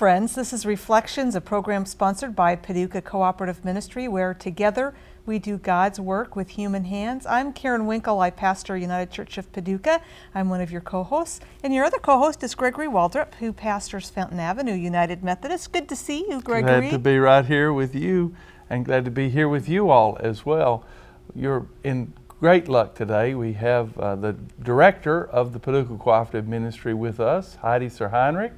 friends. This is Reflections, a program sponsored by Paducah Cooperative Ministry, where together we do God's work with human hands. I'm Karen Winkel. I pastor United Church of Paducah. I'm one of your co-hosts. And your other co-host is Gregory Waldrop, who pastors Fountain Avenue United Methodist. Good to see you, Gregory. Glad to be right here with you, and glad to be here with you all as well. You're in great luck today. We have the director of the Paducah Cooperative Ministry with us, Heidi Suhrheinrich.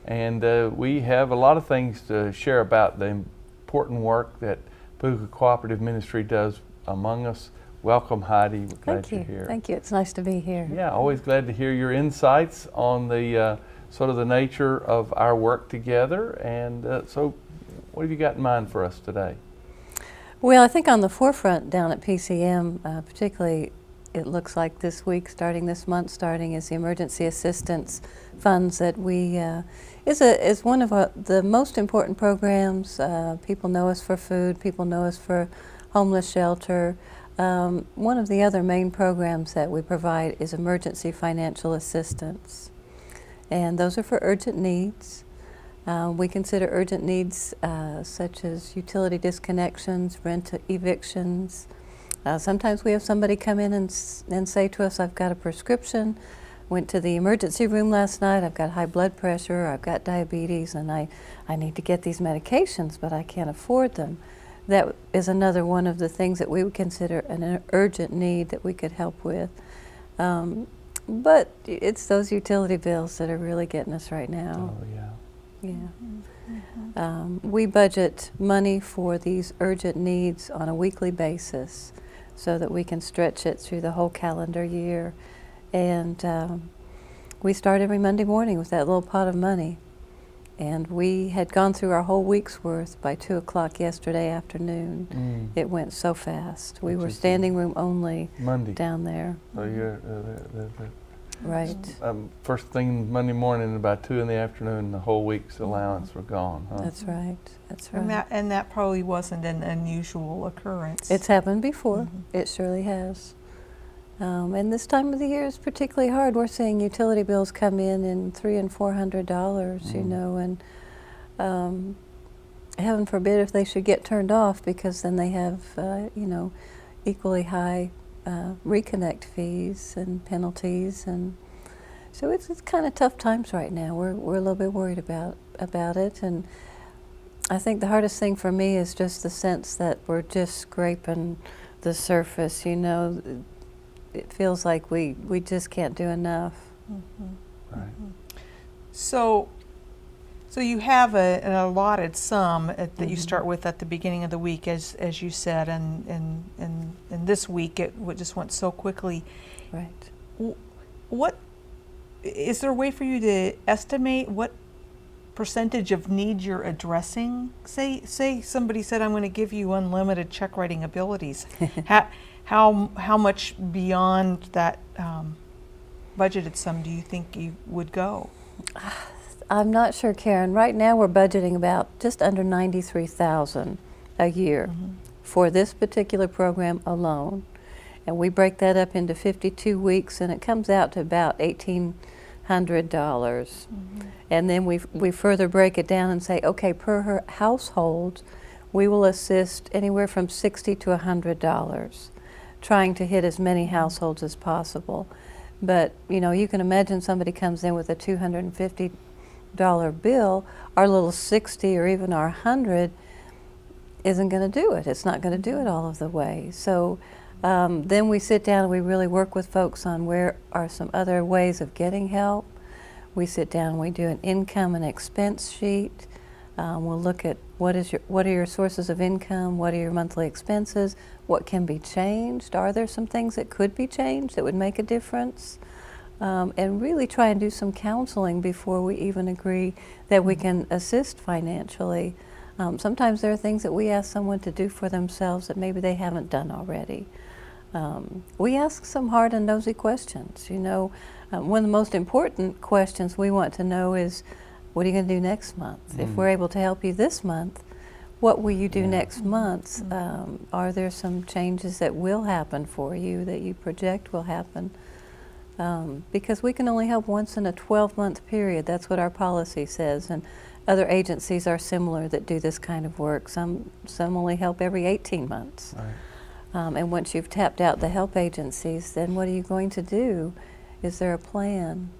And we have a lot of things to share about the important work that Paducah Cooperative Ministry does among us. Welcome, Heidi. We're glad you're here. Thank you. It's nice to be here. Yeah, always glad to hear your insights on the sort of the nature of our work together. And so what have you got in mind for us today? Well, I think on the forefront down at PCM, particularly it looks like this week, starting this month, is the emergency assistance funds that we is one of the most important programs. People know us for food. People know us for homeless shelter. One of the other main programs that we provide is emergency financial assistance, and those are for urgent needs. We consider urgent needs such as utility disconnections, rent evictions. Sometimes we have somebody come in and say to us, I've got a prescription, went to the emergency room last night, I've got high blood pressure, I've got diabetes, and I need to get these medications, but I can't afford them. That is another one of the things that we would consider an urgent need that we could help with. But it's those utility bills that are really getting us right now. Oh, yeah. Yeah. We budget money for these urgent needs on a weekly basis so that we can stretch it through the whole calendar year. And we start every Monday morning with that little pot of money. And we had gone through our whole week's worth by 2 o'clock yesterday afternoon. It went so fast. We were standing room only Monday down there. So you're Right. First thing Monday morning, about 2 in the afternoon, the whole week's allowance were gone. Huh? That's right. That's right. And that probably wasn't an unusual occurrence. It's happened before. It surely has. And this time of the year is particularly hard. We're seeing utility bills come in $300 and $400, you know, and heaven forbid if they should get turned off, because then they have, you know, equally high reconnect fees and penalties, and so it's kind of tough times right now. We're a little bit worried about it, and I think the hardest thing for me is just the sense that we're just scraping the surface. You know, it feels like we just can't do enough. Right. So you have an allotted sum that you start with at the beginning of the week, as you said, and this week it just went so quickly. Right. What is there a way for you to estimate what percentage of need you're addressing? Say somebody said, I'm going to give you unlimited check writing abilities. How much beyond that budgeted sum do you think you would go? I'm not sure, Karen. Right now we're budgeting about just under $93,000 a year for this particular program alone. And we break that up into 52 weeks, and it comes out to about $1,800. And then we further break it down and say, okay, per household, we will assist anywhere from $60 to $100, trying to hit as many households as possible. But, you know, you can imagine somebody comes in with a $250 bill, our little 60 or even our 100 isn't going to do it. It's not going to do it all of the way. So then we sit down and we really work with folks on where are some other ways of getting help. We sit down and we do an income and expense sheet. We'll look at what are your sources of income, what are your monthly expenses, what can be changed, are there some things that could be changed that would make a difference? And really try and do some counseling before we even agree that we can assist financially. Sometimes there are things that we ask someone to do for themselves that maybe they haven't done already. We ask some hard and nosy questions. You know, one of the most important questions we want to know is, what are you going to do next month? If we're able to help you this month, what will you do next month? Are there some changes that will happen for you that you project will happen? Because we can only help once in a 12-month period. That's what our policy says. And other agencies are similar that do this kind of work. Some only help every 18 months. Right. And once you've tapped out the help agencies, then what are you going to do? Is there a plan?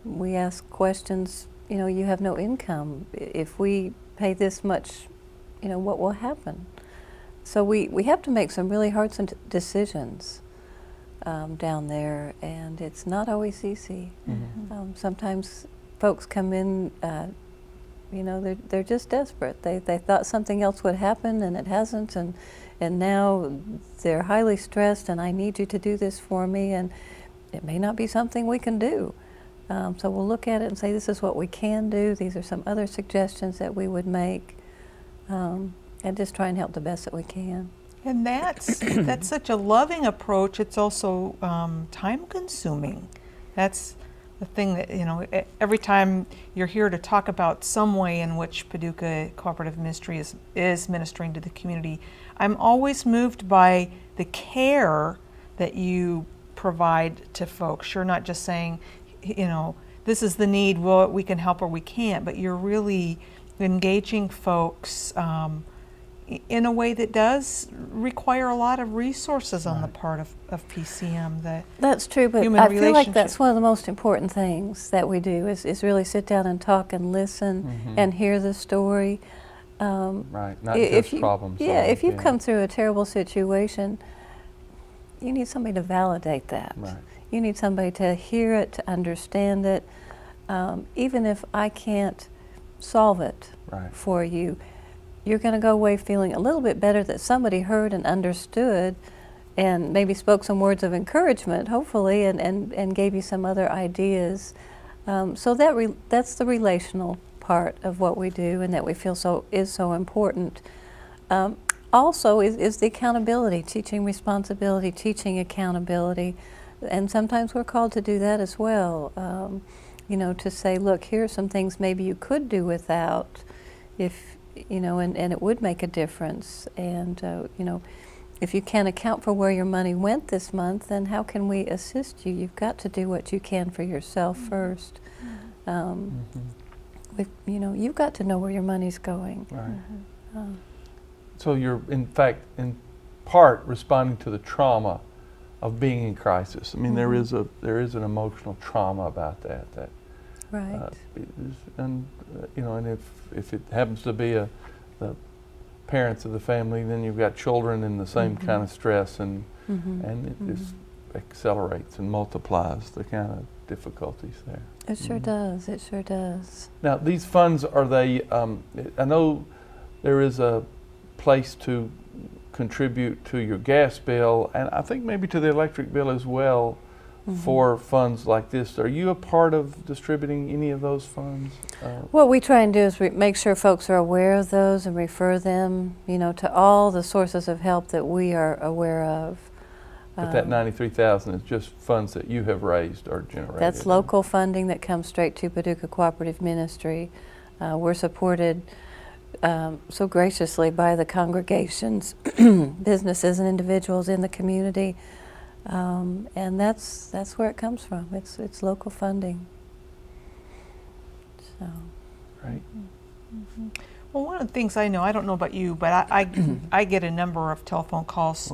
We ask questions, you have no income. If we pay this much, what will happen? So we have to make some really hard decisions down there, and it's not always easy. Mm-hmm. Sometimes folks come in, they're just desperate. They thought something else would happen, and it hasn't, and now they're highly stressed, and I need you to do this for me, and it may not be something we can do. So we'll look at it and say, this is what we can do. These are some other suggestions that we would make, and just try and help the best that we can. And that's such a loving approach. It's also time-consuming. That's the thing that, every time you're here to talk about some way in which Paducah Cooperative Ministry is ministering to the community, I'm always moved by the care that you provide to folks. You're not just saying, this is the need, well, we can help or we can't, but you're really engaging folks in a way that does require a lot of resources on the part of PCM. That's true, but I feel like that's one of the most important things that we do is really sit down and talk and listen and hear the story. Right, not just problems. Yeah, if you've come through a terrible situation, you need somebody to validate that. Right. You need somebody to hear it, to understand it. Even if I can't solve it for you, you're going to go away feeling a little bit better that somebody heard and understood and maybe spoke some words of encouragement, hopefully, and gave you some other ideas. So that's the relational part of what we do and that we feel is so important. Also is the accountability, teaching responsibility, teaching accountability. And sometimes we're called to do that as well. To say, look, here are some things maybe you could do without, and it would make a difference. And, if you can't account for where your money went this month, then how can we assist you? You've got to do what you can for yourself first. You've got to know where your money's going. Right. So you're, in fact, in part responding to the trauma of being in crisis. I mean, there is an emotional trauma about that. Right. And if it happens to be the parents of the family, then you've got children in the same kind of stress, and it just accelerates and multiplies the kind of difficulties there. It sure does. It sure does. Now, these funds, are they? I know there is a place to contribute to your gas bill, and I think maybe to the electric bill as well, for funds like this. Are you a part of distributing any of those funds? What we try and do is make sure folks are aware of those and refer them, to all the sources of help that we are aware of. But that $93,000 is just funds that you have raised or generated. That's local funding that comes straight to Paducah Cooperative Ministry. We're supported so graciously by the congregations, businesses, and individuals in the community, and that's where it comes from. It's local funding. So. Right. Well, one of the things I know, I don't know about you, but I get a number of telephone calls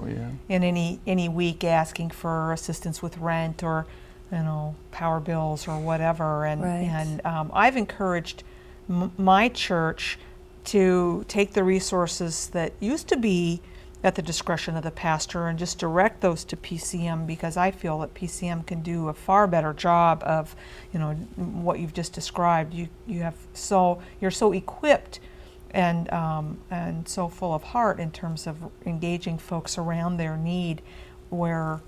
in any week asking for assistance with rent or power bills or whatever, and I've encouraged my church to take the resources that used to be at the discretion of the pastor and just direct those to PCM, because I feel that PCM can do a far better job of, what you've just described. You're so equipped and so full of heart in terms of engaging folks around their need, where,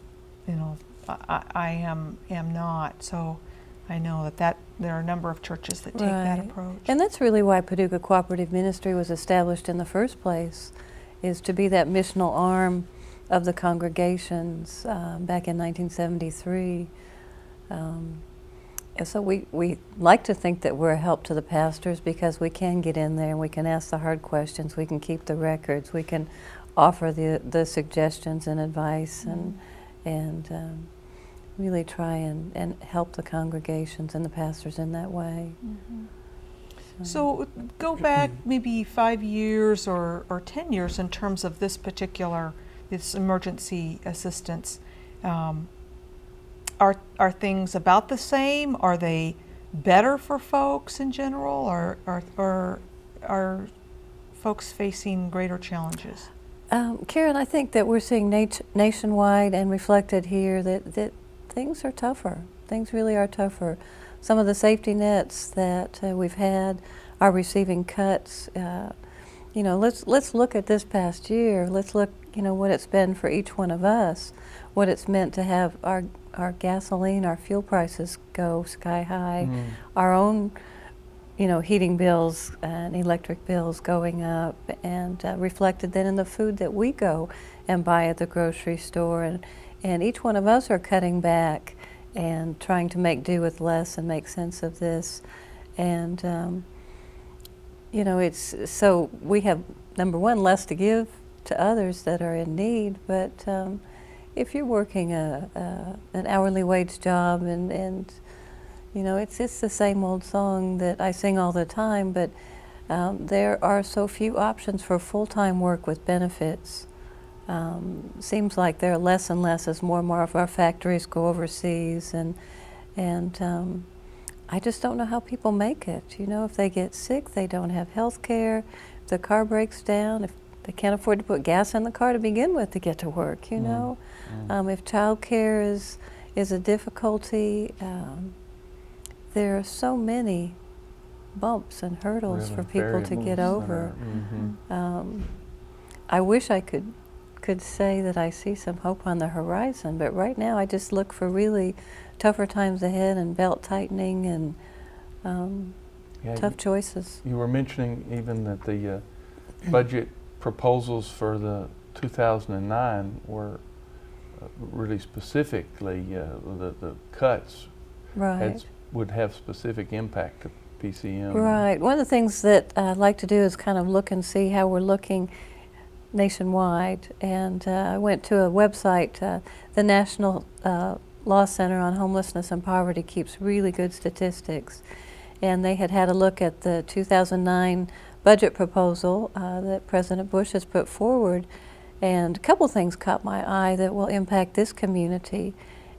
I am not. So I know that there are a number of churches that take that approach. And that's really why Paducah Cooperative Ministry was established in the first place, is to be that missional arm of the congregations back in 1973. And so we like to think that we're a help to the pastors, because we can get in there and we can ask the hard questions, we can keep the records, we can offer the suggestions and advice, and really try and help the congregations and the pastors in that way. So go back maybe 5 years or 10 years in terms of this emergency assistance. Are things about the same? Are they better for folks in general, or are folks facing greater challenges? Karen, I think that we're seeing nationwide and reflected here that things are tougher. Things really are tougher. Some of the safety nets that we've had are receiving cuts. Let's look at this past year. Let's look, what it's been for each one of us, what it's meant to have our gasoline, our fuel prices go sky high, our own, heating bills and electric bills going up, and reflected then in the food that we go and buy at the grocery store. And each one of us are cutting back and trying to make do with less and make sense of this. And, so we have, number one, less to give to others that are in need, but if you're working an hourly wage job and it's the same old song that I sing all the time, but there are so few options for full-time work with benefits. Seems like there are less and less as more and more of our factories go overseas, and I just don't know how people make it. If they get sick, they don't have health care. If the car breaks down, if they can't afford to put gas in the car to begin with to get to work, if child care is a difficulty, there are so many bumps and hurdles for people to get over. I wish I could say that I see some hope on the horizon, but right now I just look for really tougher times ahead and belt tightening and tough choices. You were mentioning even that the budget proposals for the 2009 were really specifically the cuts would have specific impact to PCM. Right. One of the things that I'd like to do is kind of look and see how we're looking nationwide. And I went to a website, the National Law Center on Homelessness and Poverty keeps really good statistics. And they had a look at the 2009 budget proposal that President Bush has put forward. And a couple things caught my eye that will impact this community.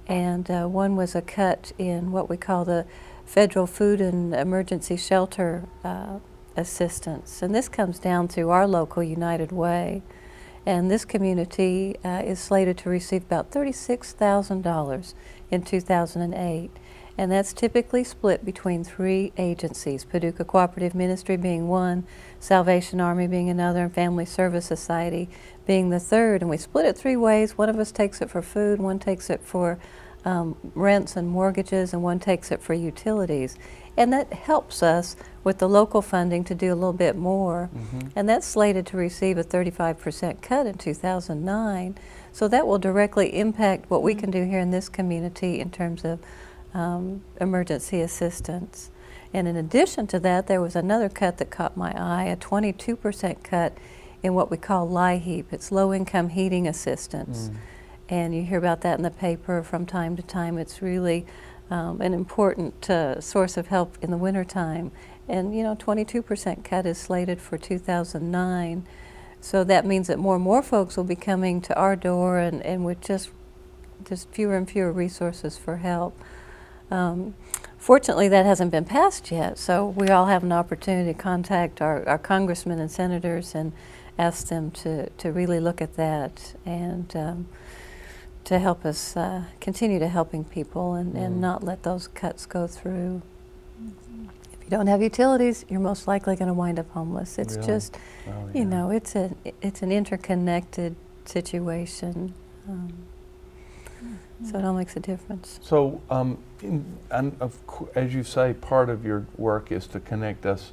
And one was a cut in what we call the Federal Food and Emergency Shelter assistance. And this comes down through our local United Way. And this community is slated to receive about $36,000 in 2008. And that's typically split between 3 agencies, Paducah Cooperative Ministry being one, Salvation Army being another, and Family Service Society being the third. And we split it 3 ways. One of us takes it for food, one takes it for rents and mortgages, and one takes it for utilities. And that helps us with the local funding to do a little bit more. And that's slated to receive a 35% cut in 2009. So that will directly impact what we can do here in this community in terms of emergency assistance. And in addition to that, there was another cut that caught my eye, a 22% cut in what we call LIHEAP. It's low-income heating assistance. And you hear about that in the paper from time to time. It's really an important source of help in the wintertime. And 22% cut is slated for 2009. So that means that more and more folks will be coming to our door and with just fewer and fewer resources for help. Fortunately, that hasn't been passed yet, so we all have an opportunity to contact our congressmen and senators and ask them to really look at that and to help us continue to helping people and not let those cuts go through. If you don't have utilities, you're most likely going to wind up homeless. It's just, it's an interconnected situation. So it all makes a difference. So, as you say, part of your work is to connect us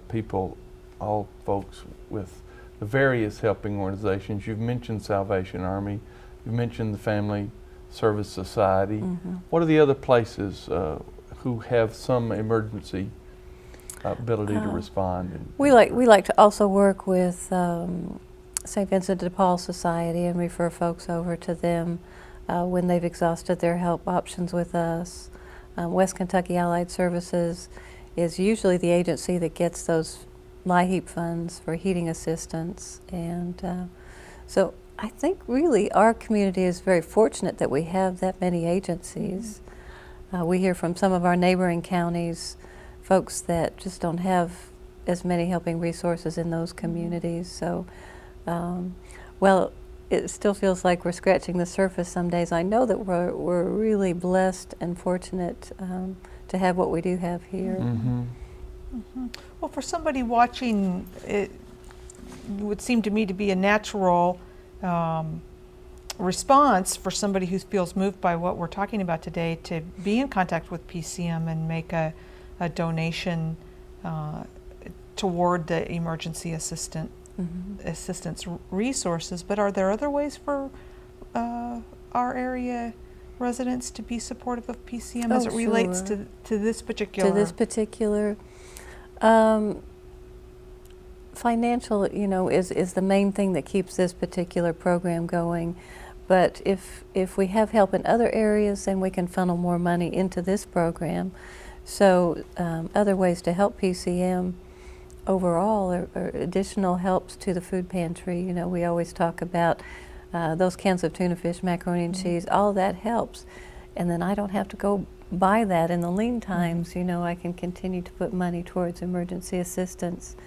people, all folks, with the various helping organizations. You've mentioned Salvation Army. You've mentioned the Family Service Society. What are the other places who have some emergency ability to respond? We like to also work with St. Vincent de Paul Society and refer folks over to them when they've exhausted their help options with us. West Kentucky Allied Services is usually the agency that gets those LIHEAP funds for heating assistance. And so I think really our community is very fortunate that we have that many agencies. We hear from some of our neighboring counties, folks that just don't have as many helping resources in those communities. So, well, it still feels like we're scratching the surface some days. I know that we're really blessed and fortunate to have what we do have here. Well, for somebody watching, it would seem to me to be a natural response for somebody who feels moved by what we're talking about today to be in contact with PCM and make a donation toward the emergency assistance resources. But are there other ways for our area residents to be supportive of PCM as it relates to this particular? To this particular, financial, is the main thing that keeps this particular program going. But if we have help in other areas, then we can funnel more money into this program. So other ways to help PCM overall are additional helps to the food pantry. We always talk about those cans of tuna fish, macaroni and cheese, all that helps. And then I don't have to go buy that in the lean times. I can continue to put money towards emergency assistance.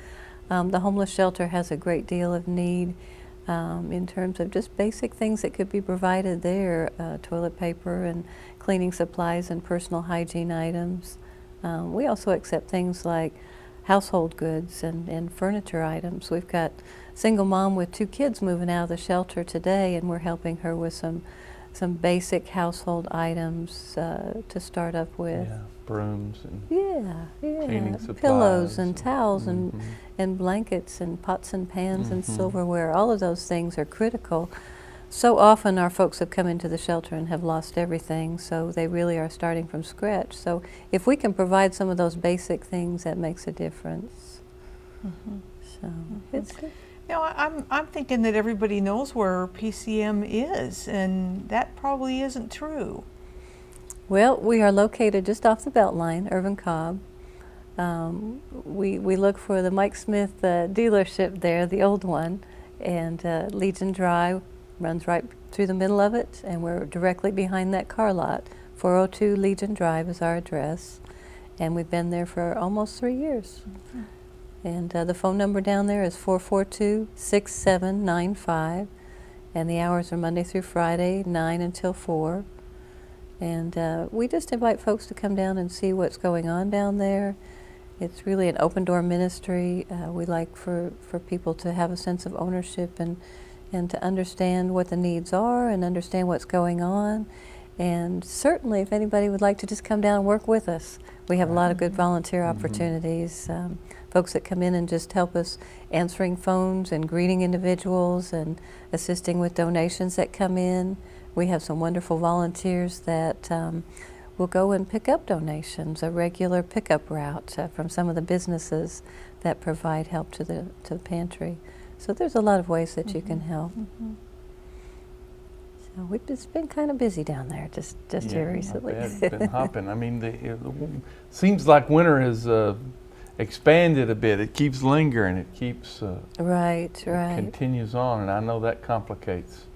The homeless shelter has a great deal of need in terms of just basic things that could be provided there, toilet paper and cleaning supplies and personal hygiene items. We also accept things like household goods and furniture items. We've got a single mom with 2 kids moving out of the shelter today, and we're helping her with some basic household items to start up with. Yeah, brooms and cleaning supplies, pillows and towels and blankets and pots and pans and silverware. All of those things are critical. So often our folks have come into the shelter and have lost everything, so they really are starting from scratch. So if we can provide some of those basic things, that makes a difference. So it's good. I'm thinking that everybody knows where PCM is, and that probably isn't true. Well, we are located just off the Beltline, Irvin Cobb. We look for the Mike Smith dealership there, the old one, and Legion Drive runs right through the middle of it, and we're directly behind that car lot. 402 Legion Drive is our address, and we've been there for almost 3 years. And the phone number down there is 442-6795, and the hours are Monday through Friday, 9 until 4. And we just invite folks to come down and see what's going on down there. It's really an open door ministry. We like for people to have a sense of ownership and to understand what the needs are and understand what's going on. And certainly if anybody would like to just come down and work with us, we have a lot of good volunteer opportunities. Folks that come in and just help us answering phones and greeting individuals and assisting with donations that come in. We have some wonderful volunteers that will go and pick up donations, a regular pickup route from some of the businesses that provide help to the pantry. So there's a lot of ways that you can help. So we've just been kind of busy down there just here recently. It's been hopping. I mean, it seems like winter has expanded a bit. It keeps lingering. It keeps right. Continues on, and I know that complicates.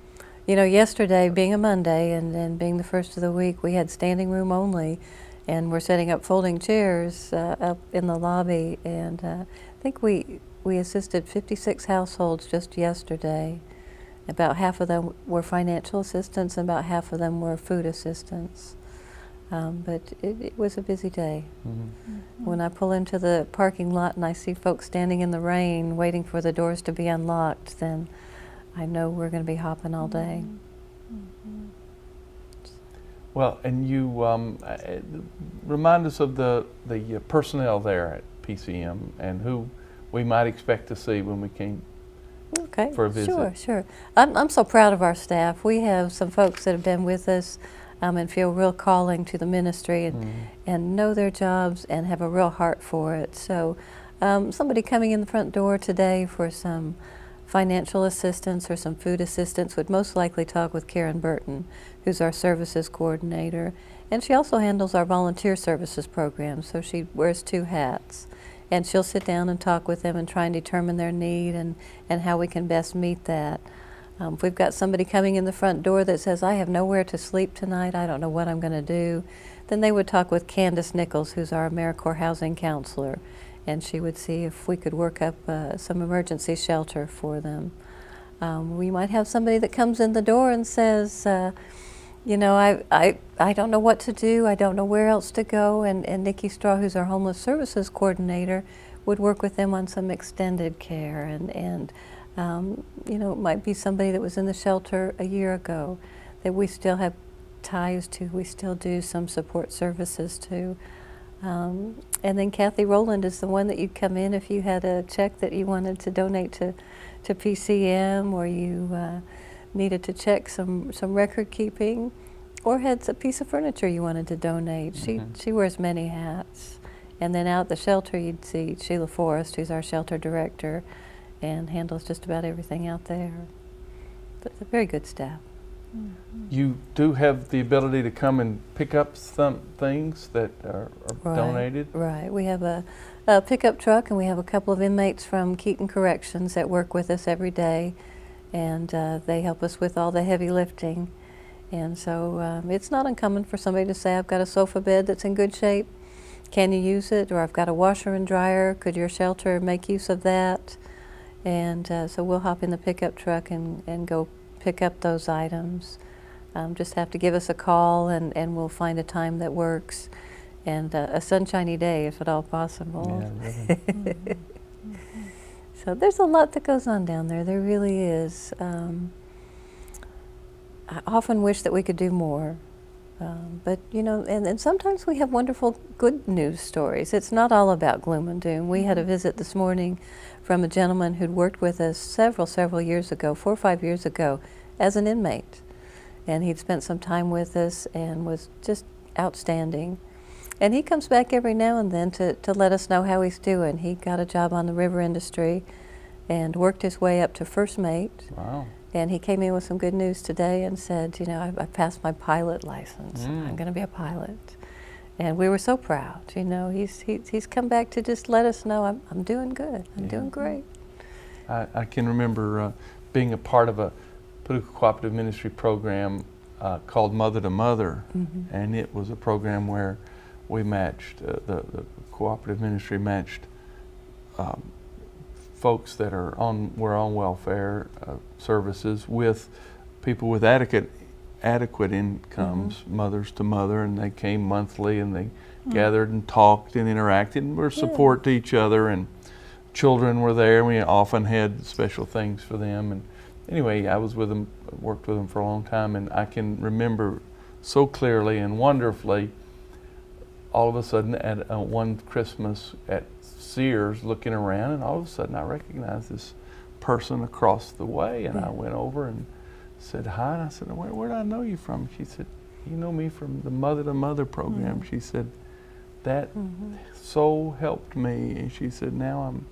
Yesterday being a Monday and being the first of the week, we had standing room only, and we're setting up folding chairs up in the lobby. And I think we assisted 56 households just yesterday. About half of them were financial assistance, and about half of them were food assistance. But it was a busy day. When I pull into the parking lot and I see folks standing in the rain waiting for the doors to be unlocked, then I know we're going to be hopping all day. Well, and you remind us of the personnel there at PCM and who we might expect to see when we came for a visit. Sure. I'm so proud of our staff. We have some folks that have been with us and feel real calling to the ministry and know their jobs and have a real heart for it. So somebody coming in the front door today for some financial assistance or some food assistance would most likely talk with Karen Burton, who's our services coordinator. And she also handles our volunteer services program, so she wears 2 hats. And she'll sit down and talk with them and try and determine their need and how we can best meet that. If we've got somebody coming in the front door that says, I have nowhere to sleep tonight, I don't know what I'm going to do, then they would talk with Candace Nichols, who's our AmeriCorps housing counselor, and she would see if we could work up some emergency shelter for them. We might have somebody that comes in the door and says, you know, I don't know what to do, I don't know where else to go, and Nikki Straw, who's our homeless services coordinator, would work with them on some extended care, and you know, it might be somebody that was in the shelter a year ago that we still have ties to, we still do some support services to. And then Kathy Rowland is the one that you'd come in if you had a check that you wanted to donate to PCM, or you needed to check some record keeping, or had a piece of furniture you wanted to donate. She wears many hats. And then out at the shelter you'd see Sheila Forrest, who's our shelter director, and handles just about everything out there. But it's a very good staff. You do have the ability to come and pick up some things that are donated? Right. We have a pickup truck, and we have a couple of inmates from Keaton Corrections that work with us every day, and they help us with all the heavy lifting. And so it's not uncommon for somebody to say, I've got a sofa bed that's in good shape, can you use it? Or I've got a washer and dryer, could your shelter make use of that? And so we'll hop in the pickup truck and go pick up those items. Just have to give us a call, and we'll find a time that works, and a sunshiny day if at all possible. Yeah, really. So there's a lot that goes on down there. There really is. I often wish that we could do more. But, you know, and sometimes we have wonderful good news stories. It's not all about gloom and doom. We had a visit this morning from a gentleman who'd worked with us several years ago, 4 or 5 years ago, as an inmate. And he'd spent some time with us and was just outstanding. And he comes back every now and then to let us know how he's doing. He got a job on the river industry and worked his way up to first mate. Wow. And he came in with some good news today and said, you know, I passed my pilot license. I'm going to be a pilot. And we were so proud. You know, he's come back to just let us know I'm doing good. I'm doing great. I can remember being a part of a Paducah Cooperative Ministry program called Mother to Mother, and it was a program where we matched, the cooperative ministry matched folks that were on welfare services with people with adequate incomes, mothers to mother, and they came monthly, and they gathered and talked and interacted and were support to each other, and children were there. We often had special things for them. And anyway, I was with them, worked with them for a long time, and I can remember so clearly and wonderfully all of a sudden at one Christmas at Sears, looking around, and all of a sudden I recognized this person across the way, and I went over and said hi, and I said, where do I know you from? She said, you know me from the Mother to Mother program. She said, that so helped me, and she said, now I'm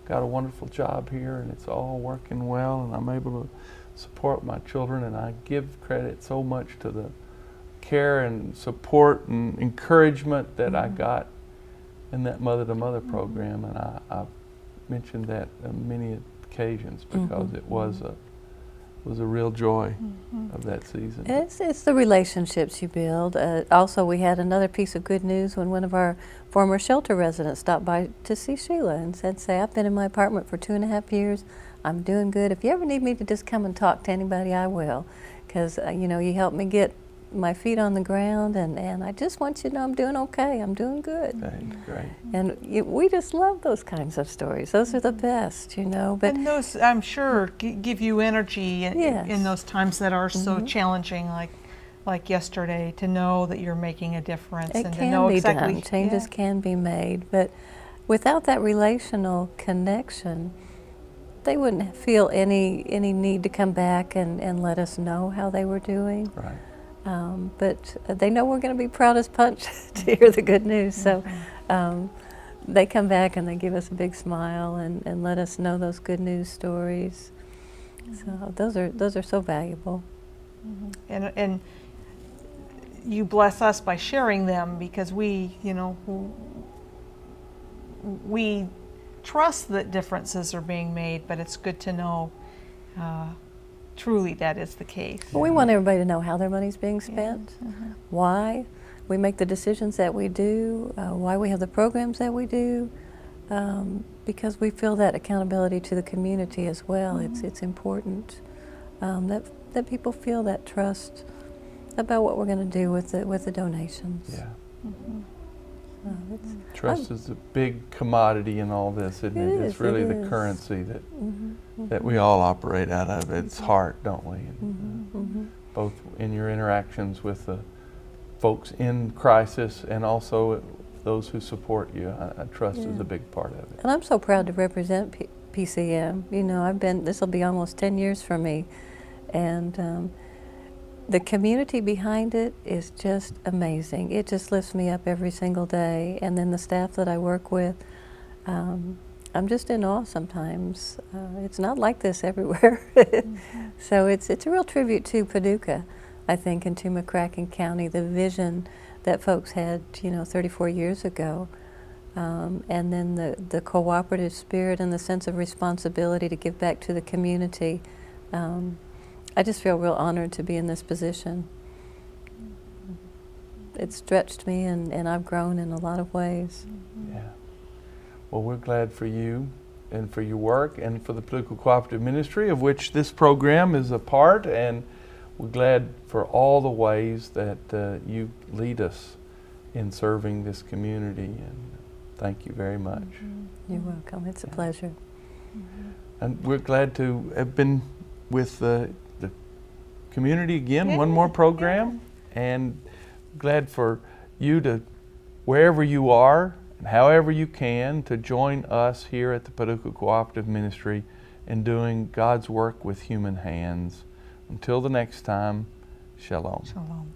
got a wonderful job here, and it's all working well, and I'm able to support my children, and I give credit so much to the care and support and encouragement that I got in that Mother to Mother program, and I mentioned that on many occasions because it was a real joy of that season. It's the relationships you build. Also, we had another piece of good news when one of our former shelter residents stopped by to see Sheila and said, I've been in my apartment for 2.5 years. I'm doing good. If you ever need me to just come and talk to anybody, I will, because you know, you helped me get my feet on the ground, and I just want you to know I'm doing okay. I'm doing good. That's great. And we just love those kinds of stories. Those are the best, you know. But And those, I'm sure, give you energy Yes. in those times that are so challenging, like yesterday, to know that you're making a difference it and to know can be exactly. done. Changes can be made. But without that relational connection, they wouldn't feel any need to come back and let us know how they were doing. Right. But they know we're going to be proud as punch to hear the good news. So they come back and they give us a big smile and let us know those good news stories. So those are so valuable. And you bless us by sharing them, because we trust that differences are being made, but it's good to know truly that is the case. Well, we want everybody to know how their money's being spent, Mm-hmm. why we make the decisions that we do, why we have the programs that we do, because we feel that accountability to the community as well. Mm-hmm. It's important that people feel that trust about what we're going to do with the donations. Yeah. Mm-hmm. Trust is a big commodity in all this, isn't it? It's really the currency that we all operate out of. It's heart, don't we? Both in your interactions with the folks in crisis and also those who support you. Trust is a big part of it. And I'm so proud to represent PCM. You know, this will be almost 10 years for me. And the community behind it is just amazing. It just lifts me up every single day. And then the staff that I work with, I'm just in awe sometimes. It's not like this everywhere. So it's a real tribute to Paducah, I think, and to McCracken County, the vision that folks had, 34 years ago. And then the cooperative spirit and the sense of responsibility to give back to the community. I just feel real honored to be in this position. It stretched me, and I've grown in a lot of ways. Yeah. Well, we're glad for you and for your work and for the Paducah Cooperative Ministry, of which this program is a part, and we're glad for all the ways that you lead us in serving this community, and thank you very much. You're welcome. It's a pleasure. And we're glad to have been with the community again, one more program, and glad for you to, wherever you are and however you can, to join us here at the Paducah Cooperative Ministry in doing God's work with human hands. Until the next time, shalom. Shalom.